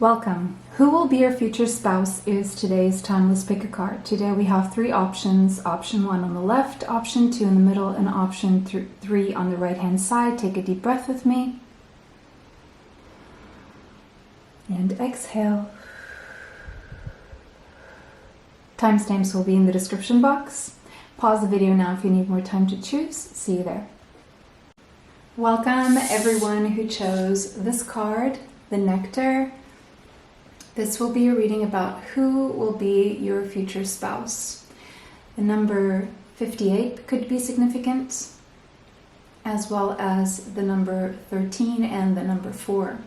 Welcome. Who will be your future spouse is today's timeless pick a card. Today we have three options. Option 1 on the left, option 2 in the middle, and option 3 on the right hand side. Take a deep breath with me. And exhale. Timestamps will be in the description box. Pause the video now if you need more time to choose. See you there. Welcome everyone who chose this card, the Nectar. This will be a reading about who will be your future spouse. The number 58 could be significant, as well as the number 13 and the number 4.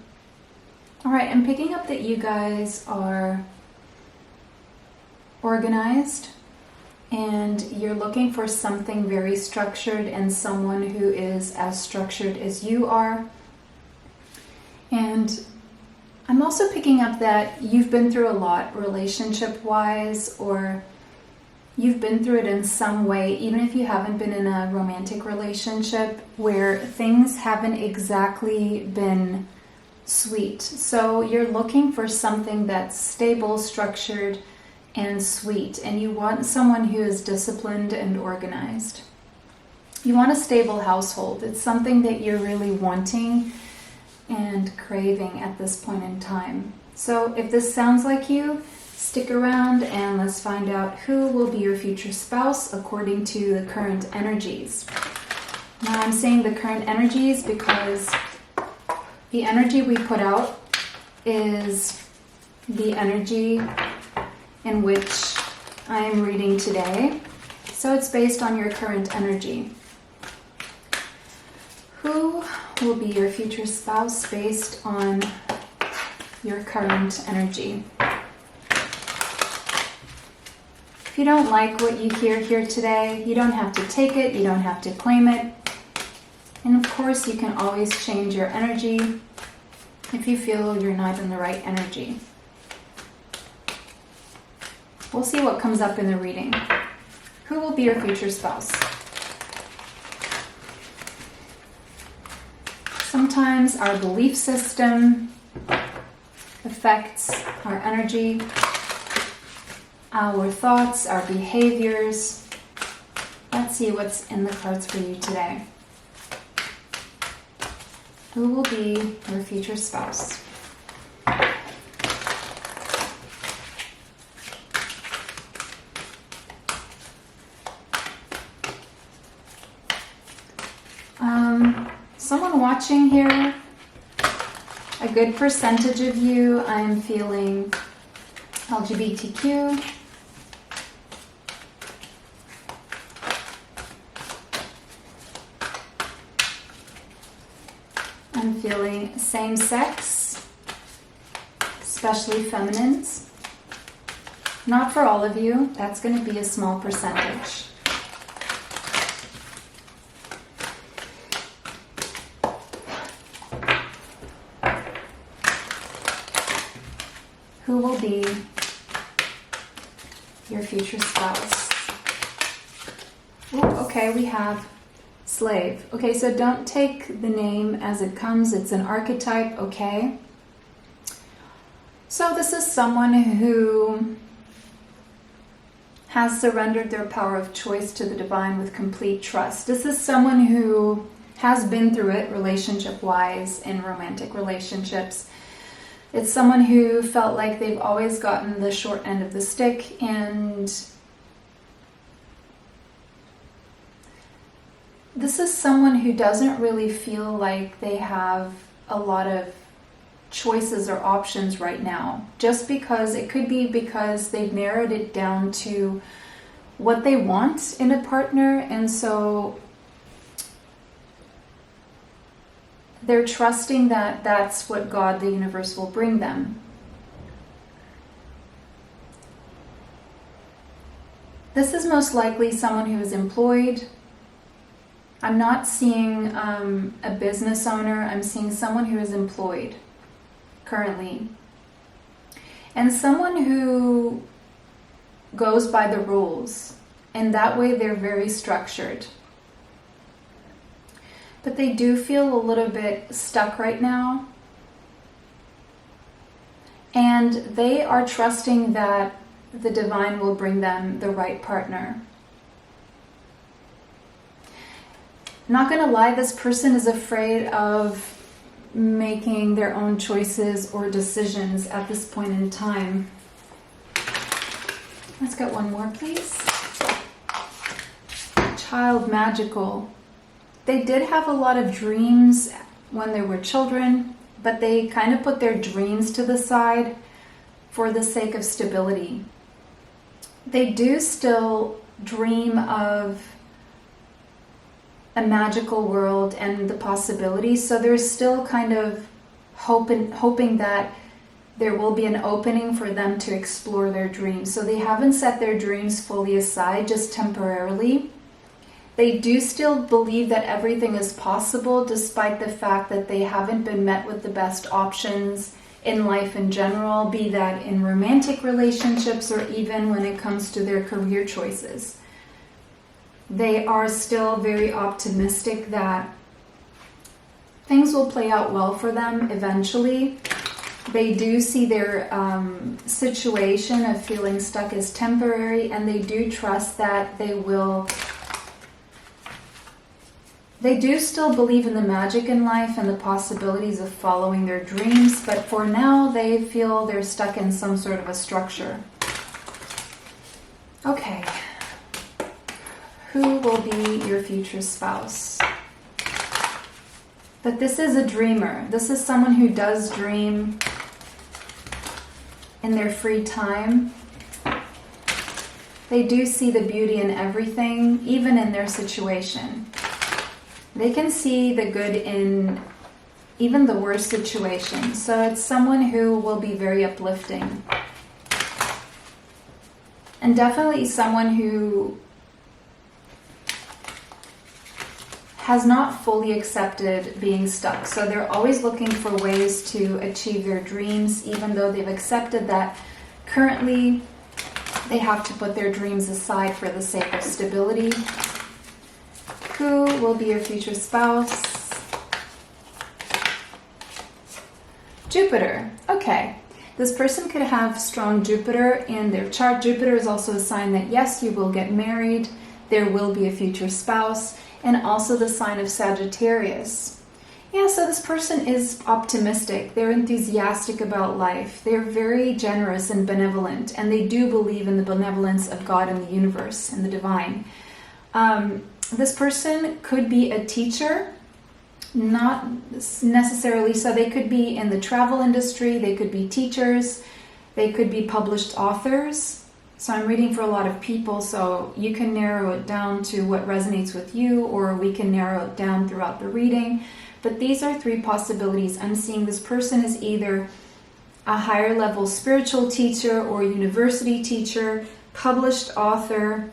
All right, I'm picking up that you guys are organized and you're looking for something very structured and someone who is as structured as you are. And I'm also picking up that you've been through a lot relationship-wise, or you've been through it in some way, even if you haven't been in a romantic relationship, where things haven't exactly been sweet. So you're looking for something that's stable, structured, and sweet, and you want someone who is disciplined and organized. You want a stable household. It's something that you're really wanting and craving at this point in time. So if this sounds like you, stick around and let's find out who will be your future spouse according to the current energies. Now I'm saying the current energies because the energy we put out is the energy in which I am reading today. So it's based on your current energy. Who will be your future spouse based on your current energy? If you don't like what you hear here today, you don't have to take it, you don't have to claim it. And of course, you can always change your energy if you feel you're not in the right energy. We'll see what comes up in the reading. Who will be your future spouse? Sometimes our belief system affects our energy, our thoughts, our behaviors. Let's see what's in the cards for you today. Who will be your future spouse? Someone watching here, a good percentage of you, I'm feeling LGBTQ. I'm feeling same sex, especially feminines. Not for all of you, that's going to be a small percentage. Who will be your future spouse? Ooh, okay, we have slave. Okay, so don't take the name as it comes. It's an archetype, okay? So this is someone who has surrendered their power of choice to the divine with complete trust. This is someone who has been through it relationship-wise in romantic relationships. It's someone who felt like they've always gotten the short end of the stick, and this is someone who doesn't really feel like they have a lot of choices or options right now. Just because, it could be because they've narrowed it down to what they want in a partner, and so they're trusting that that's what God, the universe, will bring them. This is most likely someone who is employed. I'm not seeing a business owner. I'm seeing someone who is employed currently. And someone who goes by the rules. And that way they're very structured. but they do feel a little bit stuck right now. And they are trusting that the divine will bring them the right partner. Not gonna lie, this person is afraid of making their own choices or decisions at this point in time. Let's get one more, please. Child magical. They did have a lot of dreams when they were children, but they kind of put their dreams to the side for the sake of stability. They do still dream of a magical world and the possibilities, so there's still kind of hoping that there will be an opening for them to explore their dreams. So they haven't set their dreams fully aside, just temporarily. They do still believe that everything is possible, despite the fact that they haven't been met with the best options in life in general, be that in romantic relationships or even when it comes to their career choices. They are still very optimistic that things will play out well for them eventually. They do see their situation of feeling stuck as temporary, and they do trust that they will. They do still believe in the magic in life and the possibilities of following their dreams, but for now they feel they're stuck in some sort of a structure. Okay. Who will be your future spouse? But this is a dreamer. This is someone who does dream in their free time. They do see the beauty in everything, even in their situation. They can see the good in even the worst situations. So it's someone who will be very uplifting. And definitely someone who has not fully accepted being stuck. So they're always looking for ways to achieve their dreams, even though they've accepted that currently they have to put their dreams aside for the sake of stability. Who will be your future spouse? Jupiter. Okay. This person could have strong Jupiter in their chart. Jupiter is also a sign that yes, you will get married. There will be a future spouse. And also the sign of Sagittarius. Yeah, so this person is optimistic. They're enthusiastic about life. They're very generous and benevolent. And they do believe in the benevolence of God and the universe and the divine. This person could be a teacher. Not necessarily. So they could be in the travel industry. They could be teachers. They could be published authors. So I'm reading for a lot of people, so you can narrow it down to what resonates with you, or we can narrow it down throughout the reading. But these are three possibilities. I'm seeing this person is either a higher level spiritual teacher or university teacher, published author,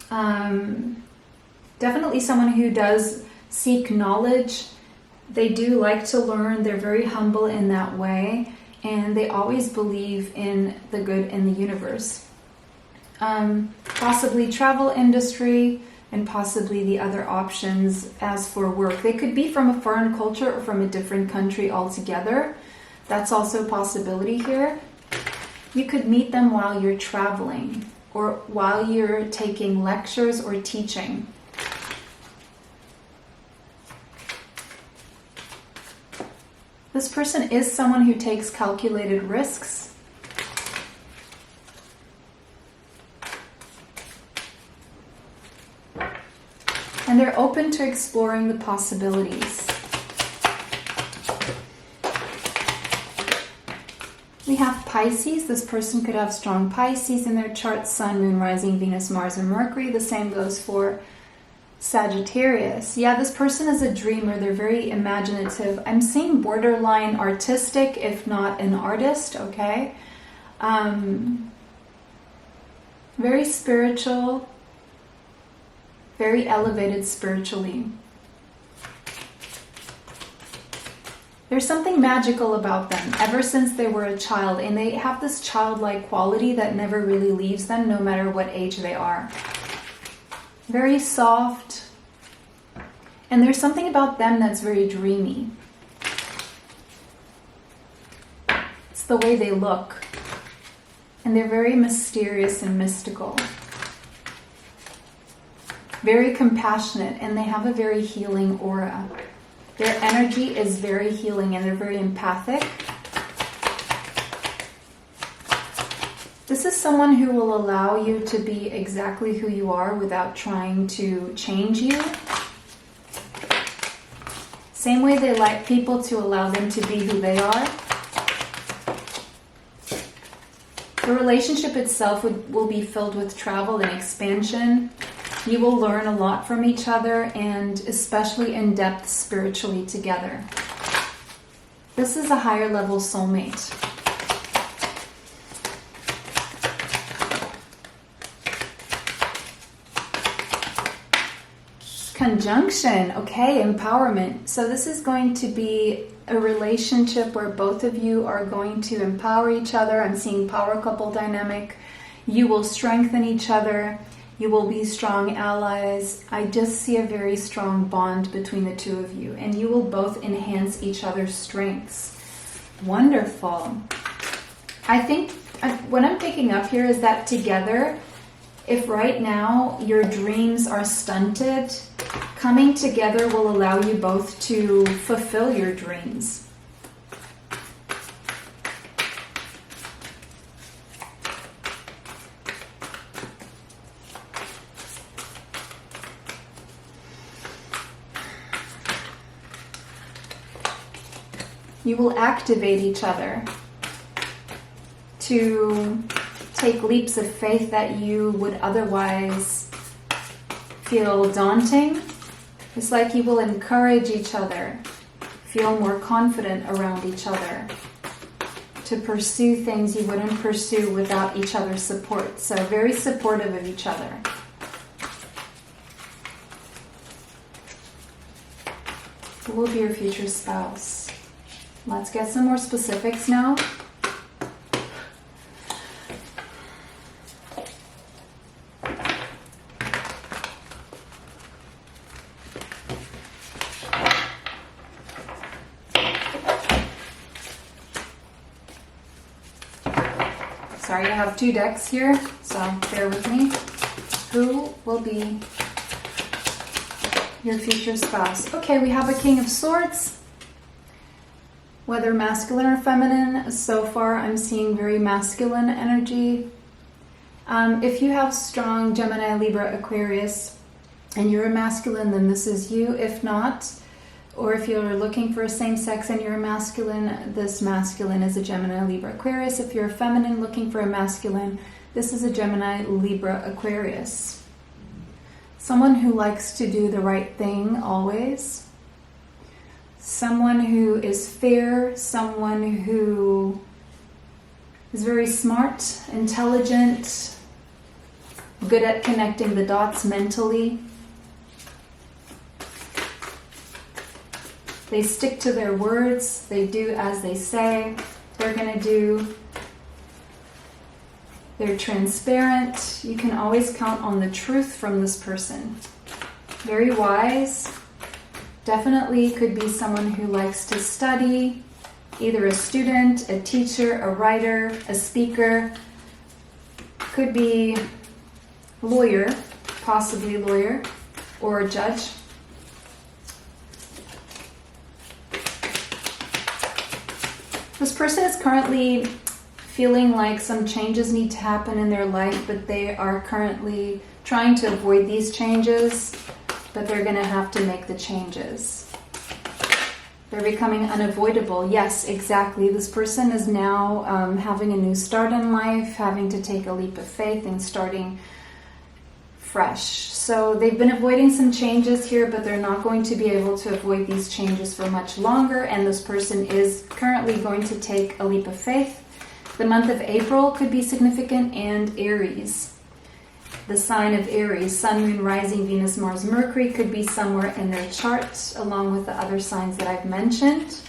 definitely someone who does seek knowledge. They do like to learn. They're very humble in that way, and they always believe in the good in the universe. Possibly travel industry, and possibly the other options as for work. They could be from a foreign culture or from a different country altogether. That's also a possibility here. You could meet them while you're traveling or while you're taking lectures or teaching. This person is someone who takes calculated risks. And they're open to exploring the possibilities. We have Pisces. This person could have strong Pisces in their chart, Sun, Moon, Rising, Venus, Mars, and Mercury. The same goes for Sagittarius. Yeah, this person is a dreamer. They're very imaginative. I'm seeing borderline artistic, if not an artist, okay? Very spiritual. Very elevated spiritually. There's something magical about them ever since they were a child, and they have this childlike quality that never really leaves them, no matter what age they are. Very soft, and there's something about them that's very dreamy. the way they look. And they're very mysterious and mystical. Very compassionate, and they have a very healing aura. Their energy is very healing, and they're very empathic. This is someone who will allow you to be exactly who you are without trying to change you. Same way they like people to allow them to be who they are. The relationship itself will be filled with travel and expansion. You will learn a lot from each other, and especially in depth spiritually together. This is a higher level soulmate. Conjunction, okay, empowerment. So this is going to be a relationship where both of you are going to empower each other. I'm seeing power couple dynamic. You will strengthen each other. You will be strong allies. I just see a very strong bond between the two of you, and you will both enhance each other's strengths. Wonderful. I think what I'm picking up here is that together, if right now your dreams are stunted, coming together will allow you both to fulfill your dreams. You will activate each other to take leaps of faith that you would otherwise feel daunting. It's like you will encourage each other, feel more confident around each other, to pursue things you wouldn't pursue without each other's support. So very supportive of each other. Who will be your future spouse? Let's get some more specifics now. Sorry, I have two decks here, so bear with me. Who will be your future spouse? Okay, we have a King of Swords. Whether masculine or feminine, so far I'm seeing very masculine energy. If you have strong Gemini, Libra, Aquarius, and you're a masculine, then this is you. If not, or if you're looking for a same sex and you're a masculine, this masculine is a Gemini, Libra, Aquarius. If you're a feminine looking for a masculine, this is a Gemini, Libra, Aquarius. Someone who likes to do the right thing always. Someone who is fair, someone who is very smart, intelligent, good at connecting the dots mentally. They stick to their words, they do as they say they're going to do. They're transparent. You can always count on the truth from this person. Very wise. Definitely could be someone who likes to study, either a student, a teacher, a writer, a speaker. Could be lawyer, possibly lawyer, or a judge. This person is currently feeling like some changes need to happen in their life, but they are currently trying to avoid these changes, but they're going to have to make the changes. They're becoming unavoidable. Yes, exactly. This person is now having a new start in life, having to take a leap of faith and starting fresh. So they've been avoiding some changes here, but they're not going to be able to avoid these changes for much longer, and this person is currently going to take a leap of faith. The month of April could be significant, and Aries. The sign of Aries, Sun, Moon, Rising, Venus, Mars, Mercury could be somewhere in their chart, along with the other signs that I've mentioned.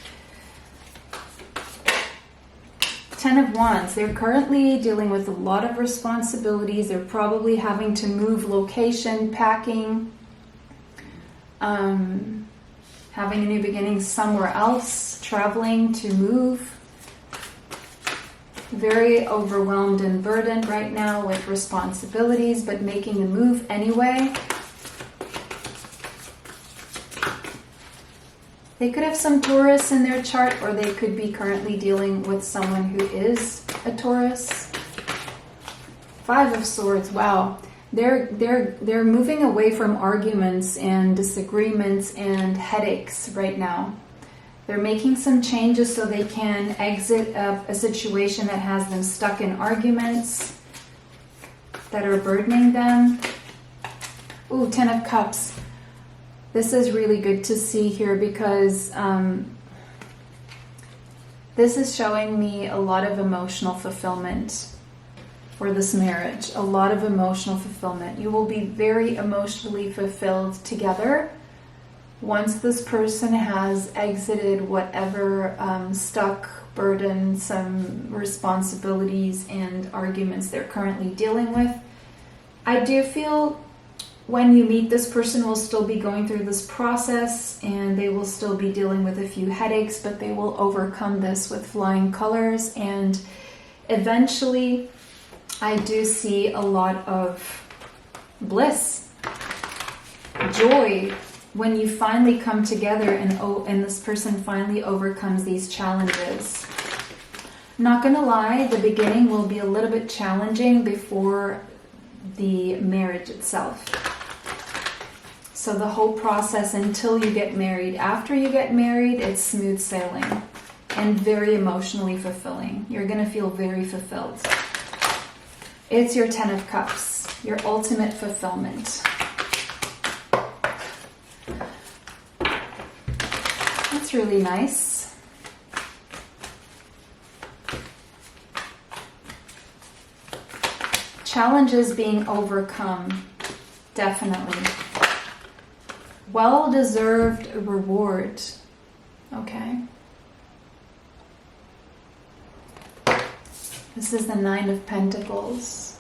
10 of Wands, they're currently dealing with a lot of responsibilities. They're probably having to move location, packing, having a new beginning somewhere else, traveling to move. very overwhelmed and burdened right now with responsibilities, but making the move anyway. They could have some Taurus in their chart, or they could be currently dealing with someone who is a Taurus. Five of Swords, wow. They're moving away from arguments and disagreements and headaches right now. They're making some changes so they can exit a situation that has them stuck in arguments that are burdening them. Ooh, Ten of Cups. This is really good to see here because this is showing me a lot of emotional fulfillment for this marriage. A lot of emotional fulfillment. You will be very emotionally fulfilled together once this person has exited whatever stuck, burdensome responsibilities and arguments they're currently dealing with. I do feel when you meet this person will still be going through this process and they will still be dealing with a few headaches, but they will overcome this with flying colors, and eventually I do see a lot of bliss, joy when you finally come together and this person finally overcomes these challenges. Not gonna lie, the beginning will be a little bit challenging before the marriage itself. So the whole process until you get married. After you get married, it's smooth sailing and very emotionally fulfilling. You're going to feel very fulfilled. It's your Ten of Cups, your ultimate fulfillment. That's really nice. Challenges being overcome, definitely. Well-deserved reward. Okay. This is the Nine of Pentacles.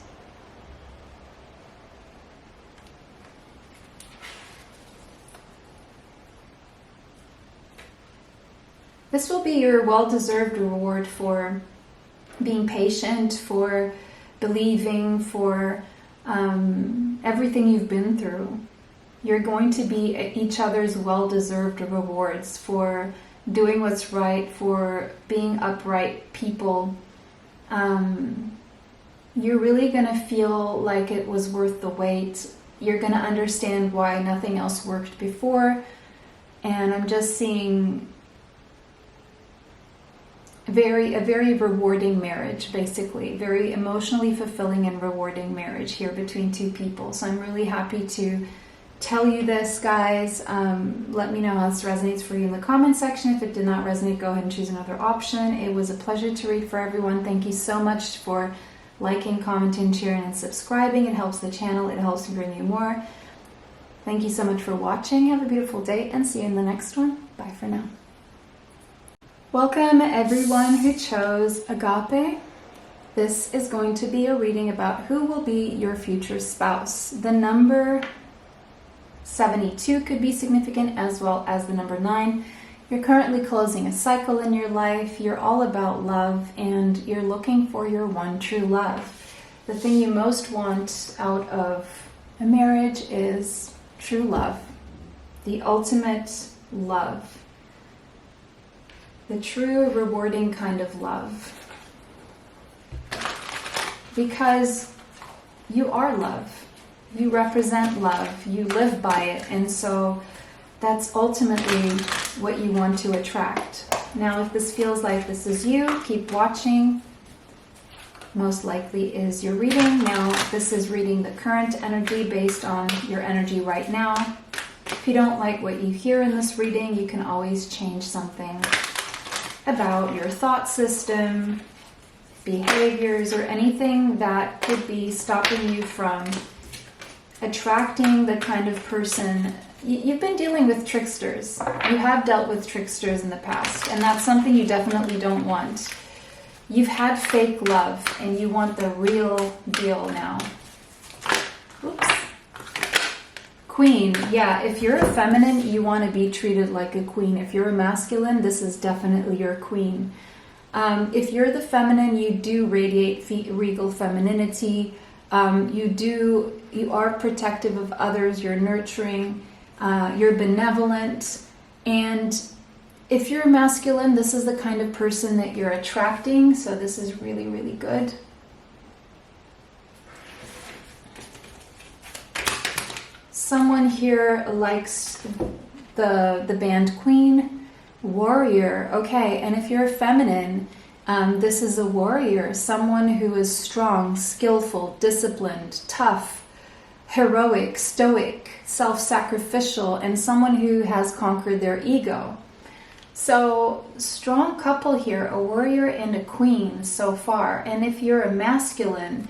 This will be your well-deserved reward for being patient, for believing, for everything you've been through. You're going to be each other's well-deserved rewards for doing what's right, for being upright people. You're really going to feel like it was worth the wait. You're going to understand why nothing else worked before. And I'm just seeing a very rewarding marriage, basically. Very emotionally fulfilling and rewarding marriage here between two people. So I'm really happy to tell you this, guys. Let me know how this resonates for you in the comment section. If it did not resonate, go ahead and choose another option. It was a pleasure to read for everyone. Thank you so much for liking, commenting, sharing, and subscribing. It helps the channel. It helps me bring you more. Thank you so much for watching. Have a beautiful day and see you in the next one. Bye for now. Welcome everyone who chose Agape. This is going to be a reading about who will be your future spouse. The number 72 could be significant, as well as the number 9. You're currently closing a cycle in your life. You're all about love and you're looking for your one true love. The thing you most want out of a marriage is true love, the ultimate love, the true rewarding kind of love. Because you are love. You represent love, you live by it, and so that's ultimately what you want to attract. Now, if this feels like this is you, keep watching. Most likely is your reading. Now, this is reading the current energy based on your energy right now. If you don't like what you hear in this reading, you can always change something about your thought system, behaviors, or anything that could be stopping you from attracting the kind of person. You've been dealing with tricksters. You have dealt with tricksters in the past, and that's something you definitely don't want. You've had fake love, and you want the real deal now. Oops. Queen. Yeah, if you're a feminine, you want to be treated like a queen. If you're a masculine, this is definitely your queen. If you're the feminine, you do radiate regal femininity. You are protective of others. You're nurturing. You're benevolent. And if you're masculine, this is the kind of person that you're attracting. So this is really, really good. Someone here likes the band Queen. Warrior. Okay, and if you're a feminine, this is a warrior. Someone who is strong, skillful, disciplined, tough, heroic, stoic, self-sacrificial, and someone who has conquered their ego. So, strong couple here, a warrior and a queen so far. And if you're a masculine,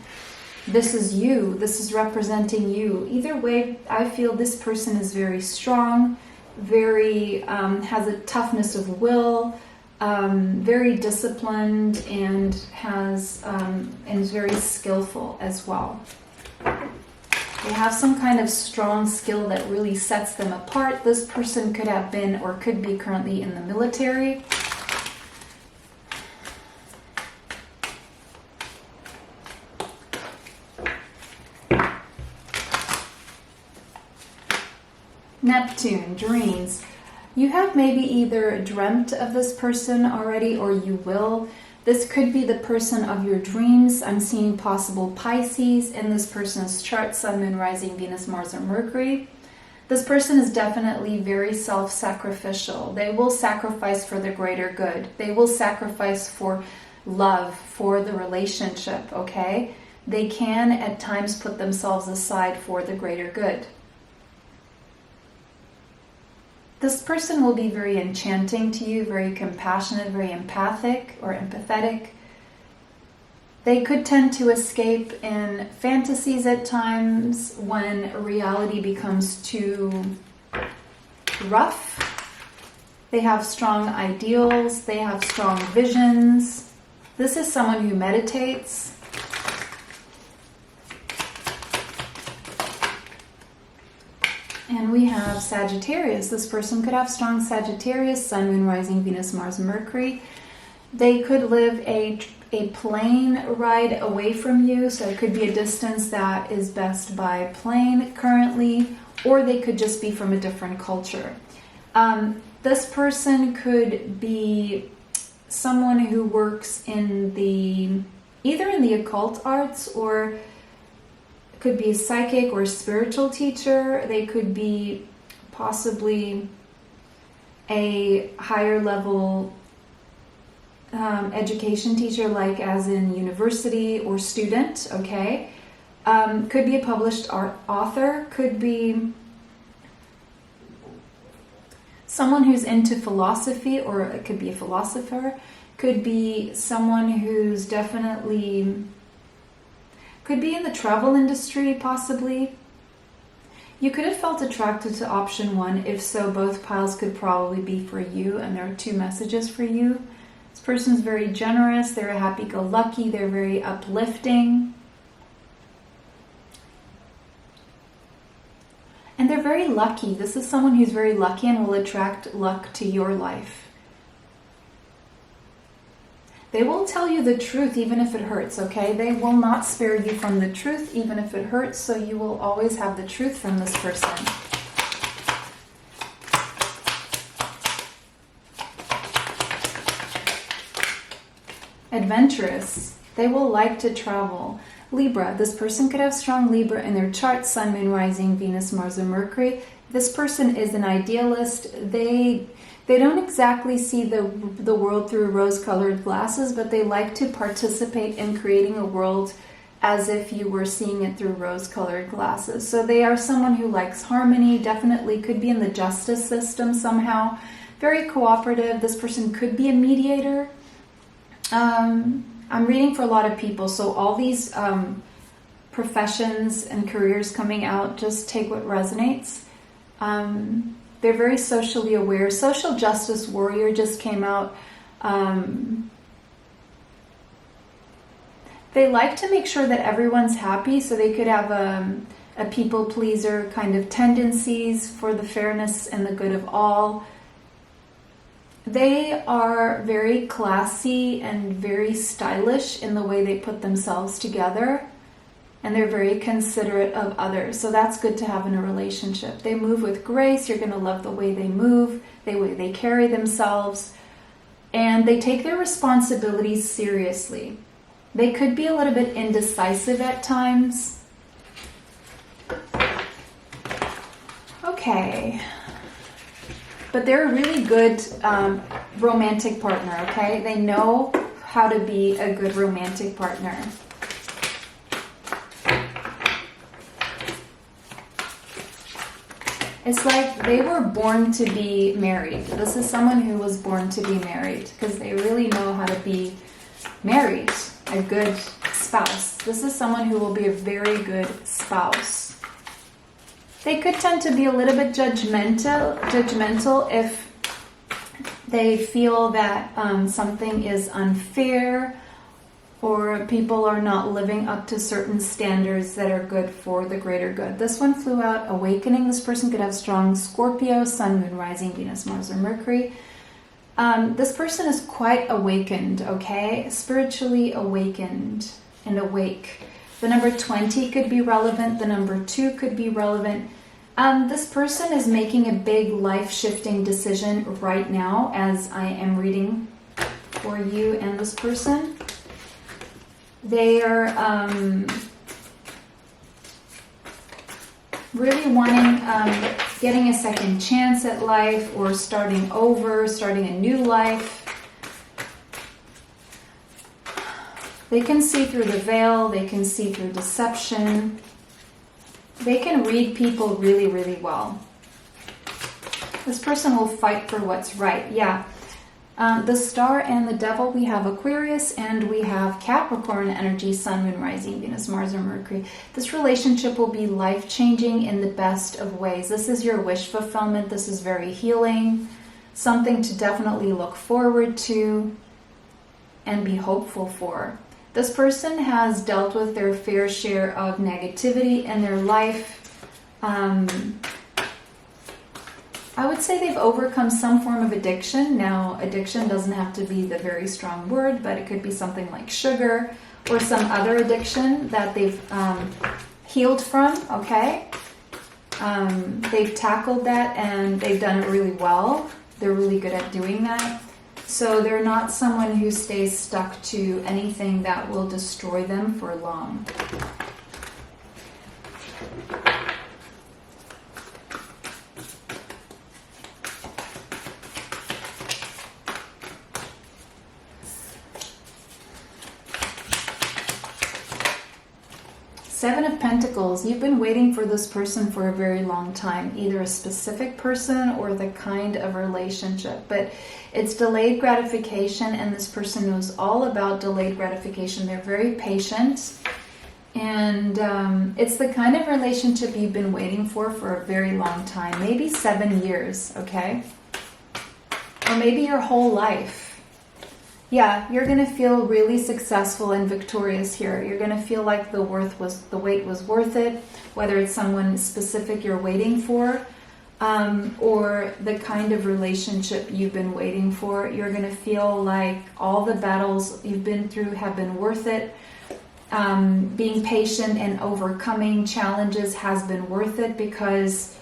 this is you. This is representing you. Either way, I feel this person is very strong, very has a toughness of will, very disciplined, and is very skillful as well. They have some kind of strong skill that really sets them apart. This person could have been or could be currently in the military. Neptune, dreams. You have maybe either dreamt of this person already or you will. This could be the person of your dreams. I'm seeing possible Pisces in this person's chart, Sun, Moon, Rising, Venus, Mars, or Mercury. This person is definitely very self-sacrificial. They will sacrifice for the greater good. They will sacrifice for love, for the relationship, okay? They can at times put themselves aside for the greater good. This person will be very enchanting to you, very compassionate, very empathic or empathetic. They could tend to escape in fantasies at times when reality becomes too rough. They have strong ideals. They have strong visions. This is someone who meditates. And we have Sagittarius. This person could have strong Sagittarius, Sun, Moon, Rising, Venus, Mars, Mercury. They could live a plane ride away from you, so it could be a distance that is best by plane currently, or they could just be from a different culture. This person could be someone who works in either in the occult arts, or could be a psychic or spiritual teacher. They could be possibly a higher level education teacher, like as in university or student, okay? Could be a published author, could be someone who's into philosophy, or it could be a philosopher, could be someone who's definitely could be in the travel industry, possibly. You could have felt attracted to option one. If so, both piles could probably be for you, and there are two messages for you. This person is very generous. They're happy-go-lucky. They're very uplifting. And they're very lucky. This is someone who's very lucky and will attract luck to your life. They will tell you the truth even if it hurts, okay? They will not spare you from the truth even if it hurts, so you will always have the truth from this person. Adventurous. They will like to travel. Libra. This person could have strong Libra in their chart, Sun, Moon, Rising, Venus, Mars, and Mercury. This person is an idealist. They don't exactly see the world through rose-colored glasses, but they like to participate in creating a world as if you were seeing it through rose-colored glasses. So they are someone who likes harmony, definitely could be in the justice system somehow. Very cooperative. This person could be a mediator. I'm reading for a lot of people, so all these professions and careers coming out, just take what resonates. They're very socially aware. Social justice warrior just came out. They like to make sure that everyone's happy, so they could have a people pleaser kind of tendencies for the fairness and the good of all. They are very classy and very stylish in the way they put themselves together. And they're very considerate of others. So that's good to have in a relationship. They move with grace. You're going to love the way they move, the way they carry themselves. And they take their responsibilities seriously. They could be a little bit indecisive at times. Okay. But they're a really good romantic partner, okay? They know how to be a good romantic partner. It's like they were born to be married. This is someone who was born to be married because they really know how to be married, a good spouse. This is someone who will be a very good spouse. They could tend to be a little bit judgmental if they feel that something is unfair or people are not living up to certain standards that are good for the greater good. This one flew out, awakening. This person could have strong Scorpio, Sun, Moon, Rising, Venus, Mars, or Mercury. This person is quite awakened, okay? Spiritually awakened and awake. The number 20 could be relevant. The number 2 could be relevant. This person is making a big life-shifting decision right now as I am reading for you and this person. They are really wanting, getting a second chance at life or starting over, starting a new life. They can see through the veil. They can see through deception. They can read people really, really well. This person will fight for what's right. Yeah. The star and the devil, we have Aquarius and we have Capricorn energy, Sun, Moon, Rising, Venus, Mars, or Mercury. This relationship will be life-changing in the best of ways. This is your wish fulfillment. This is very healing. Something to definitely look forward to and be hopeful for. This person has dealt with their fair share of negativity in their life. I would say they've overcome some form of addiction. Now, addiction doesn't have to be the very strong word, but it could be something like sugar or some other addiction that they've healed from, okay? They've tackled that and they've done it really well. They're really good at doing that. So they're not someone who stays stuck to anything that will destroy them for long. Seven of Pentacles. You've been waiting for this person for a very long time, either a specific person or the kind of relationship, but it's delayed gratification, and this person knows all about delayed gratification. They're very patient, and it's the kind of relationship you've been waiting for a very long time, maybe 7 years, okay? Or maybe your whole life. Yeah, you're going to feel really successful and victorious here. You're going to feel like the wait was worth it, whether it's someone specific you're waiting for, or the kind of relationship you've been waiting for. You're going to feel like all the battles you've been through have been worth it. Being patient and overcoming challenges has been worth it because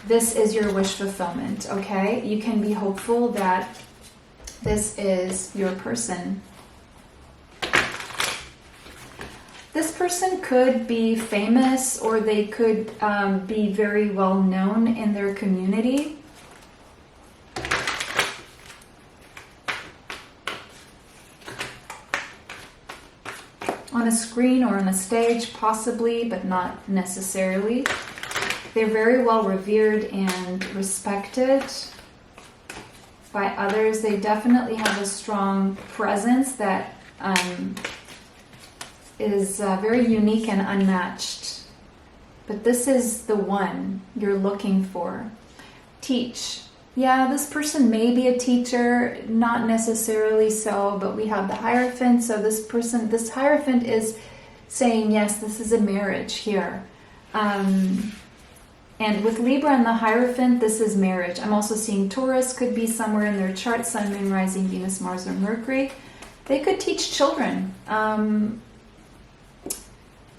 this is your wish fulfillment, okay? You can be hopeful that this is your person. This person could be famous, or they could be very well known in their community. On a screen or on a stage, possibly, but not necessarily. They're very well revered and respected by others. They definitely have a strong presence that is very unique and unmatched. But this is the one you're looking for. Teach. Yeah, this person may be a teacher, not necessarily so, but we have the Hierophant. So this Hierophant is saying, yes, this is a marriage here. And And with Libra and the Hierophant, this is marriage. I'm also seeing Taurus could be somewhere in their chart, Sun, Moon, Rising, Venus, Mars, or Mercury. They could teach children.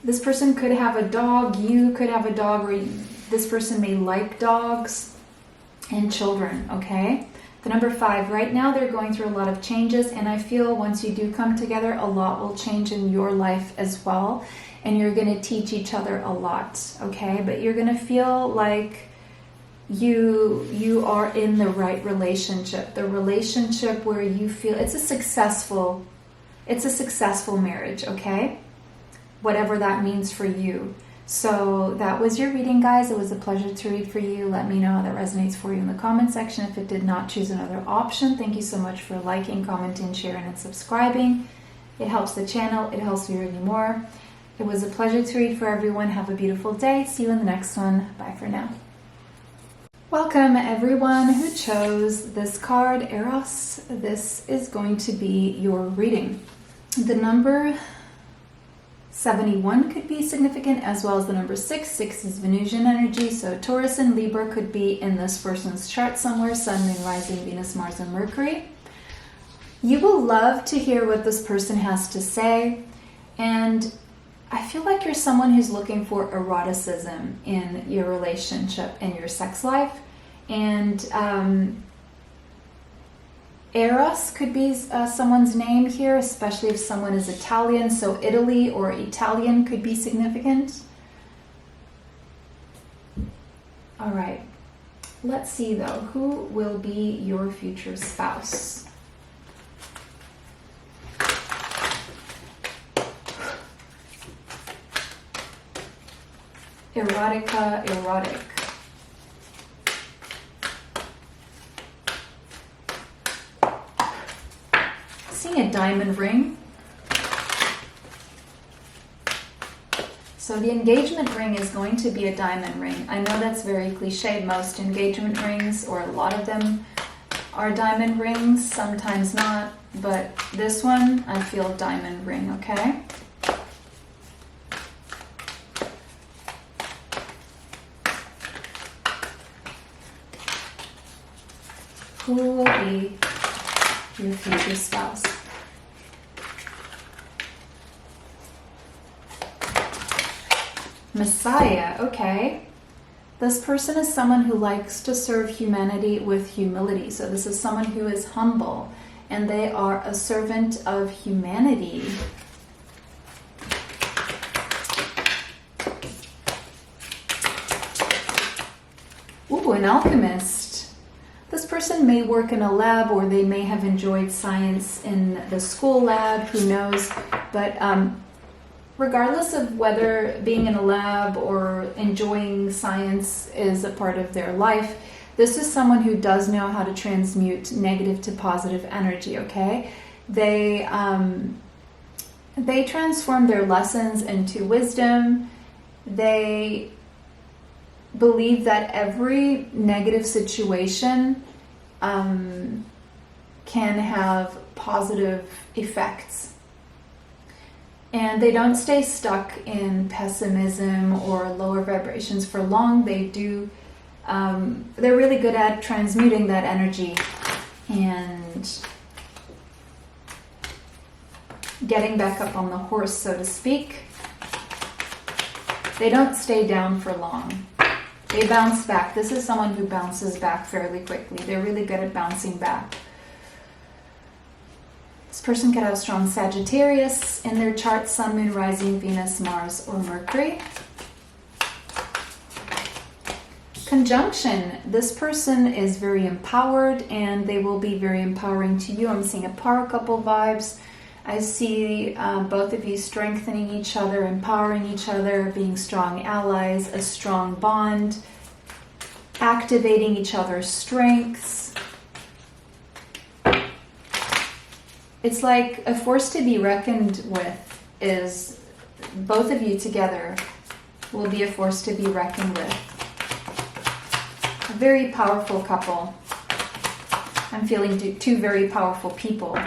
This person could have a dog. You could have a dog, or this person may like dogs and children, okay? The number 5, right now they're going through a lot of changes, and I feel once you do come together, a lot will change in your life as well, and you're going to teach each other a lot, okay? But you're going to feel like you are in the right relationship, the relationship where you feel it's a successful marriage, okay? Whatever that means for you. So that was your reading, guys. It was a pleasure to read for you. Let me know how that resonates for you in the comment section. If it did not, choose another option. Thank you so much for liking, commenting, sharing, and subscribing. It helps the channel. It helps me really more. It was a pleasure to read for everyone. Have a beautiful day. See you in the next one. Bye for now. Welcome everyone who chose this card, Eros. This is going to be your reading. The number 71 could be significant, as well as the number 6. 6 is Venusian energy, so Taurus and Libra could be in this person's chart somewhere, Sun, Moon, Rising, Venus, Mars, and Mercury. You will love to hear what this person has to say, and I feel like you're someone who's looking for eroticism in your relationship and your sex life, and Eros could be someone's name here, especially if someone is Italian, so Italy or Italian could be significant. All right, let's see though, who will be your future spouse? Erotica, erotic. A diamond ring. So the engagement ring is going to be a diamond ring. I know that's very cliche. Most engagement rings, or a lot of them, are diamond rings, sometimes not, but this one I feel diamond ring, okay? Who will be your future spouse? Messiah, okay. This person is someone who likes to serve humanity with humility. So this is someone who is humble, and they are a servant of humanity. Ooh, an alchemist. This person may work in a lab, or they may have enjoyed science in the school lab, who knows, but regardless of whether being in a lab or enjoying science is a part of their life, this is someone who does know how to transmute negative to positive energy, okay? They transform their lessons into wisdom. They believe that every negative situation can have positive effects. And they don't stay stuck in pessimism or lower vibrations for long. They do, they're really good at transmuting that energy and getting back up on the horse, so to speak. They don't stay down for long. They bounce back. This is someone who bounces back fairly quickly. They're really good at bouncing back. This person could have strong Sagittarius in their chart, Sun, Moon, Rising, Venus, Mars, or Mercury. Conjunction. This person is very empowered, and they will be very empowering to you. I'm seeing a power couple vibes. I see both of you strengthening each other, empowering each other, being strong allies, a strong bond, activating each other's strengths. It's like a force to be reckoned with. Is both of you together will be a force to be reckoned with. A very powerful couple. I'm feeling two very powerful people.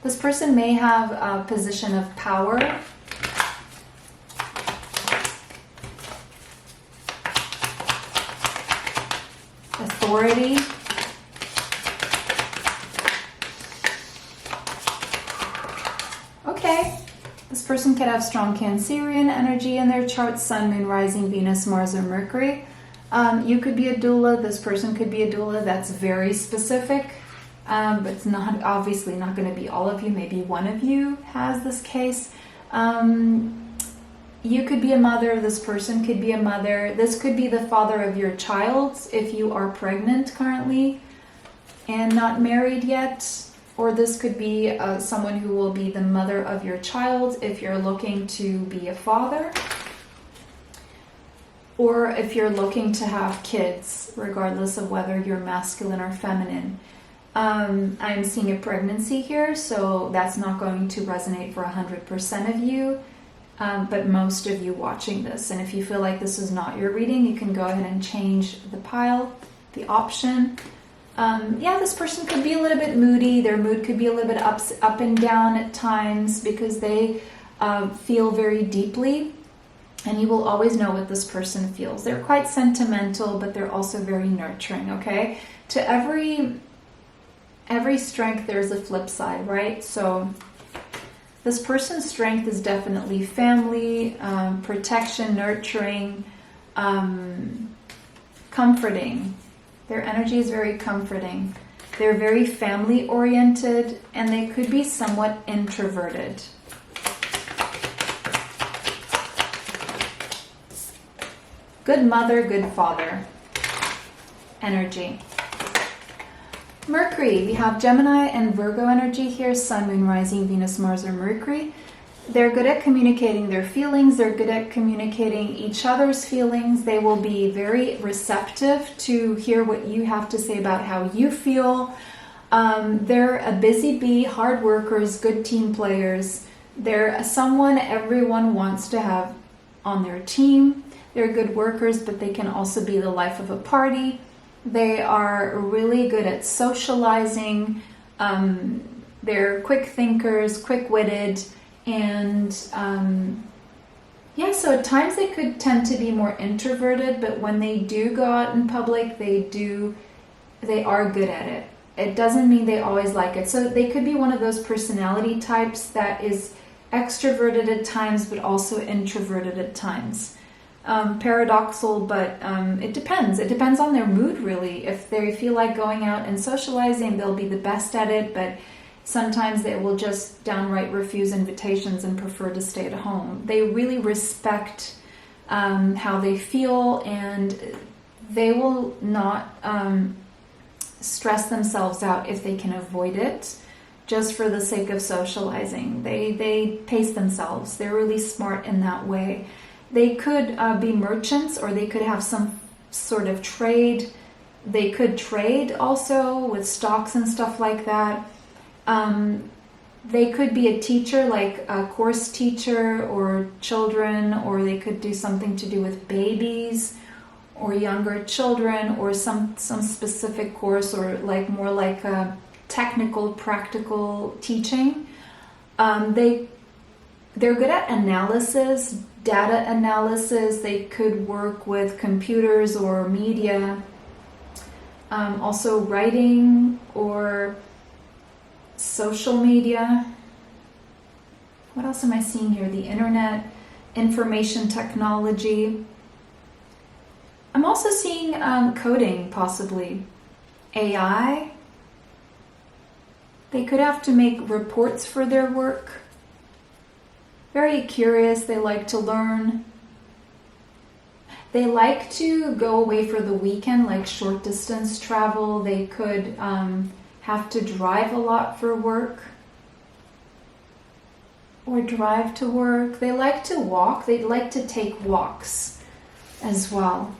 This person may have a position of power. authority. Okay, this person could have strong Cancerian energy in their chart, Sun, Moon, Rising, Venus, Mars, or Mercury. You could be a doula. This person could be a doula. That's very specific, but it's not obviously not going to be all of you. Maybe one of you has this case. You could be a mother. This person could be a mother. This could be the father of your child if you are pregnant currently and not married yet. Or this could be someone who will be the mother of your child if you're looking to be a father. Or if you're looking to have kids, regardless of whether you're masculine or feminine. I'm seeing a pregnancy here, so that's not going to resonate for 100% of you, but most of you watching this. And if you feel like this is not your reading, you can go ahead and change the pile, the option. Yeah, this person could be a little bit moody. Their mood could be a little bit up and down at times because they feel very deeply. And you will always know what this person feels. They're quite sentimental, but they're also very nurturing, okay? To every strength, there's a flip side, right? So this person's strength is definitely family, protection, nurturing, comforting. Their energy is very comforting. They're very family-oriented, and they could be somewhat introverted. Good mother, good father energy. Mercury, we have Gemini and Virgo energy here, Sun, Moon, Rising, Venus, Mars, or Mercury. They're good at communicating their feelings. They're good at communicating each other's feelings. They will be very receptive to hear what you have to say about how you feel. They're a busy bee, hard workers, good team players. They're someone everyone wants to have on their team. They're good workers, but they can also be the life of a party. They are really good at socializing. They're quick thinkers, quick-witted, and yeah, so at times they could tend to be more introverted, but when they do go out in public, they are good at it. It doesn't mean they always like it. So they could be one of those personality types that is extroverted at times, but also introverted at times. Paradoxal, but it depends. It depends on their mood, really. If they feel like going out and socializing, they'll be the best at it, but sometimes they will just downright refuse invitations and prefer to stay at home. They really respect how they feel, and they will not stress themselves out if they can avoid it, just for the sake of socializing. They pace themselves. They're really smart in that way. They could be merchants, or they could have some sort of trade. They could trade also with stocks and stuff like that. They could be a teacher, like a course teacher or children, or they could do something to do with babies or younger children, or some specific course, or like more like a technical, practical teaching. They're good at analysis, data analysis. They could work with computers or media, also writing or social media. What else am I seeing here? The internet, information technology. I'm also seeing coding, possibly. AI. They could have to make reports for their work. Very curious. They like to learn. They like to go away for the weekend, like short distance travel. They could have to drive a lot for work, or drive to work. They like to walk. They like to take walks as well.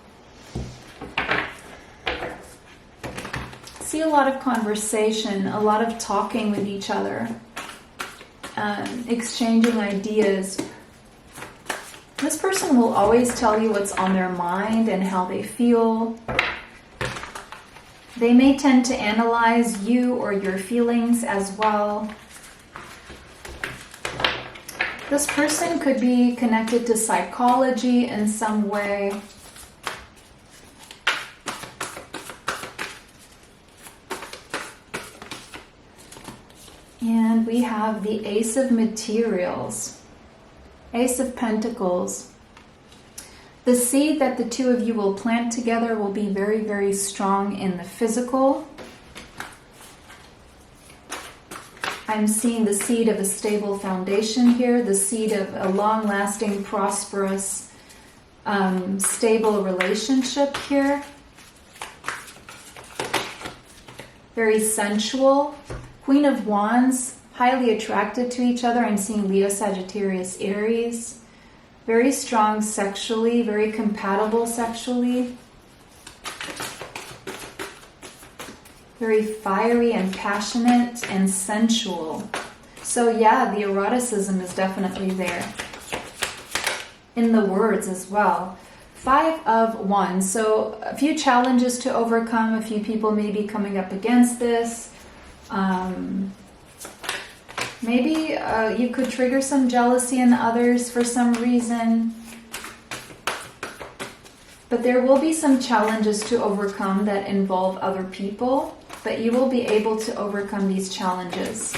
See a lot of conversation, a lot of talking with each other, exchanging ideas. This person will always tell you what's on their mind and how they feel. They may tend to analyze you or your feelings as well. This person could be connected to psychology in some way. have the Ace of Materials, Ace of Pentacles. The seed that the two of you will plant together will be very, very strong in the physical. I'm seeing the seed of a stable foundation here, the seed of a long-lasting, prosperous, stable relationship here. Very sensual. Queen of Wands, highly attracted to each other. I'm seeing Leo, Sagittarius, Aries. Very strong sexually, very compatible sexually. Very fiery and passionate and sensual. So yeah, the eroticism is definitely there. In the words as well. 5 of Wands. So a few challenges to overcome. A few people may be coming up against this. Maybe you could trigger some jealousy in others for some reason. But there will be some challenges to overcome that involve other people. But you will be able to overcome these challenges.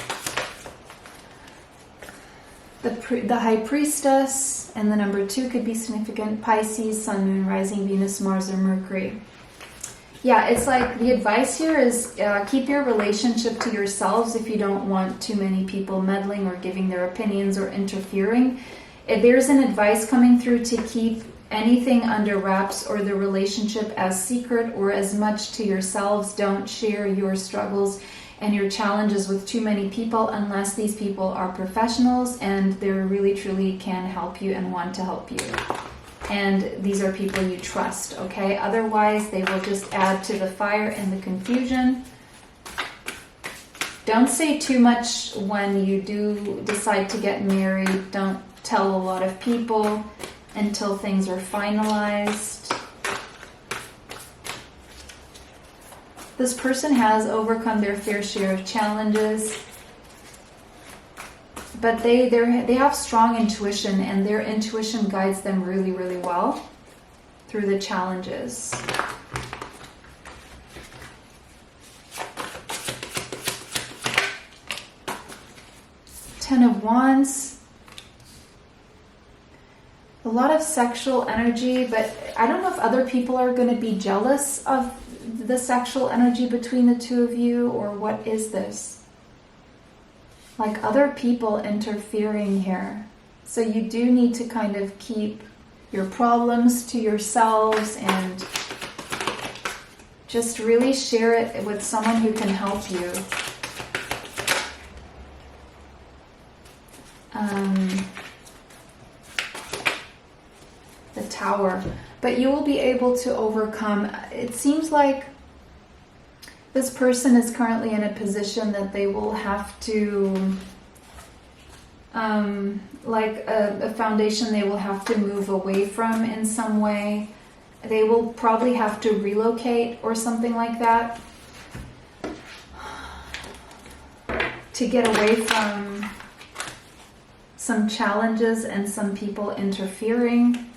The High Priestess and the number 2 could be significant. Pisces, Sun, Moon, Rising, Venus, Mars, or Mercury. Yeah, it's like the advice here is keep your relationship to yourselves if you don't want too many people meddling or giving their opinions or interfering. If there's an advice coming through to keep anything under wraps or the relationship as secret or as much to yourselves. Don't share your struggles and your challenges with too many people unless these people are professionals and they really truly can help you and want to help you. And these are people you trust, okay? Otherwise, they will just add to the fire and the confusion. Don't say too much when you do decide to get married. Don't tell a lot of people until things are finalized. This person has overcome their fair share of challenges, but they have strong intuition, and their intuition guides them really, really well through the challenges. Ten of Wands. A lot of sexual energy, but I don't know if other people are going to be jealous of the sexual energy between the two of you, or what is this? Like other people interfering here. So you do need to kind of keep your problems to yourselves and just really share it with someone who can help you. The Tower. But you will be able to overcome. It seems like this person is currently in a position that they will have to, like a foundation they will have to move away from in some way. They will probably have to relocate or something like that to get away from some challenges and some people interfering.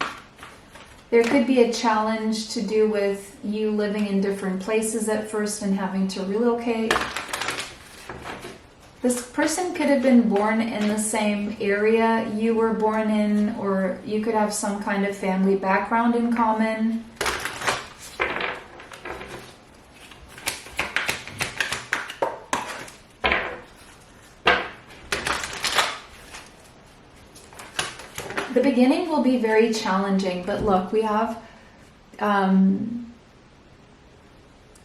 There could be a challenge to do with you living in different places at first and having to relocate. This person could have been born in the same area you were born in, or you could have some kind of family background in common. The beginning will be very challenging, but look, we have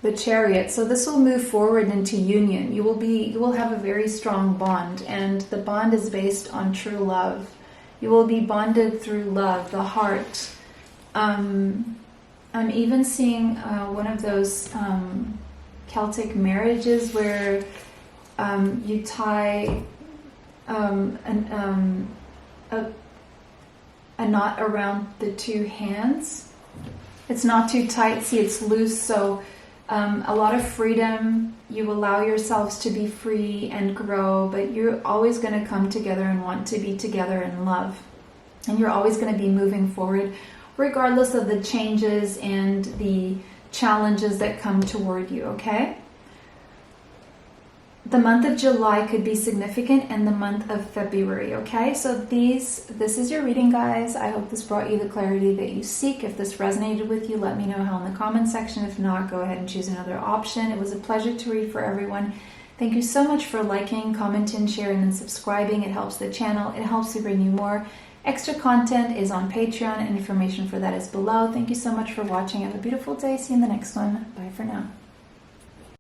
the Chariot. So this will move forward into union. You will have a very strong bond, and the bond is based on true love. You will be bonded through love, the heart. I'm even seeing one of those Celtic marriages where you tie a knot around the two hands. It's not too tight. See, it's loose. So a lot of freedom. You allow yourselves to be free and grow, but you're always going to come together and want to be together in love. And you're always going to be moving forward regardless of the changes and the challenges that come toward you, okay? the month of July could be significant, and the month of February, okay? So this is your reading, guys. I hope this brought you the clarity that you seek. If this resonated with you, let me know how in the comment section. If not, go ahead and choose another option. It was a pleasure to read for everyone. Thank you so much for liking, commenting, sharing, and subscribing. It helps the channel. It helps to bring you more. Extra content is on Patreon, and information for that is below. Thank you so much for watching. Have a beautiful day. See you in the next one. Bye for now.